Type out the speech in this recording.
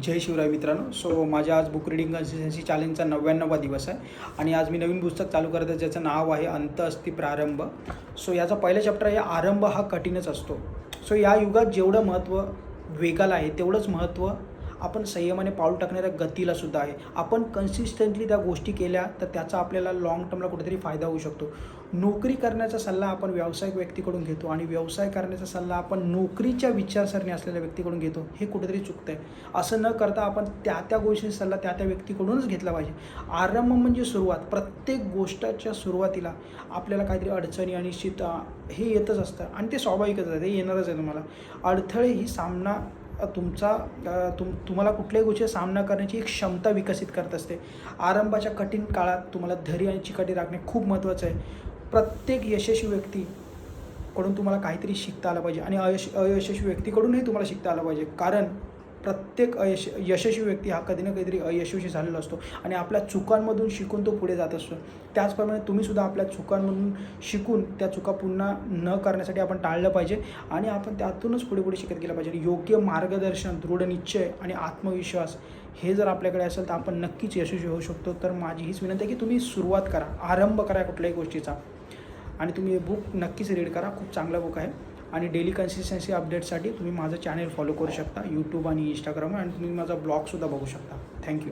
जय शिवराय मित्रांनो. माझ्या आज बुक रीडिंग कन्सिस्टन्सी चॅलेंजचा 99वा दिवस आहे आणि आज मी नवीन पुस्तक चालू करत आहे ज्याचं नाव आहे अंत अस्ति प्रारंभ. याचा पहिला चॅप्टर आहे आरंभ हा कठीणच असतो. या युगात जेवढं महत्त्व वेगाला आहे तेवढंच महत्त्व आपण संयमाने पाऊल टाकणाऱ्या गतीला सुद्धा आहे. आपण कन्सिस्टंटली त्या गोष्टी केल्या तर त्याचा आपल्याला लाँग टर्मला कुठेतरी फायदा होऊ शकतो. नोकरी करण्याचा सल्ला आपण व्यावसायिक व्यक्तीकडून घेतो आणि व्यवसाय करण्याचा सल्ला आपण नोकरीच्या विचारसरणी असलेल्या व्यक्तीकडून घेतो. हे कुठेतरी चुकतं आहे. असं न करता आपण त्या गोष्टीचा सल्ला त्या व्यक्तीकडूनच घेतला पाहिजे. आरंभ म्हणजे सुरुवात. प्रत्येक गोष्टीच्या सुरुवातीला आपल्याला काहीतरी अडचणी अनिश्चित हे येतच असतं आणि ते स्वाभाविकच आहे, ते येणारच आहे. तुम्हाला अडथळे ही सामना तुम्हाला कुठल्याही गोष्टीचा सामना करण्याची एक क्षमता विकसित करत असते. आरंभाच्या कठीण काळात तुम्हाला धैर्य आणि चिकाटी राखणे खूप महत्त्वाचं आहे. प्रत्येक यशस्वी व्यक्तीकडून तुम्हाला काहीतरी शिकता आलं पाहिजे आणि अयशस्वी व्यक्तीकडूनही तुम्हाला शिकता आलं पाहिजे. कारण प्रत्येक यशस्वी व्यक्ती हा कधी ना कधीतरी अयशस्वी झालेला असतो आणि आपल्या चुकांमधून शिकून तो पुढे जात असतो. त्याचप्रमाणे तुम्हीसुद्धा आपल्या चुकांमधून शिकून त्या चुका पुन्हा न करण्यासाठी आपण टाळलं पाहिजे आणि आपण त्यातूनच पुढे शिकत गेलं पाहिजे. योग्य मार्गदर्शन, दृढ निश्चय आणि आत्मविश्वास हे जर आपल्याकडे असेल तर आपण नक्कीच यशस्वी होऊ शकतो. तर माझी हीच विनंती आहे की तुम्ही सुरुवात करा, आरंभ करा कुठल्याही गोष्टीचा आणि तुम्ही हे बुक नक्कीच रीड करा. खूप चांगला बुक आहे आणि डेली कन्सिस्टन्सी अपडेटसाठी तुम्ही माझं चॅनल फॉलो करू शकता यूट्यूब आणि इंस्टाग्रामवर आणि तुम्ही माझा ब्लॉगसुद्धा बघू शकता. थँक्यू.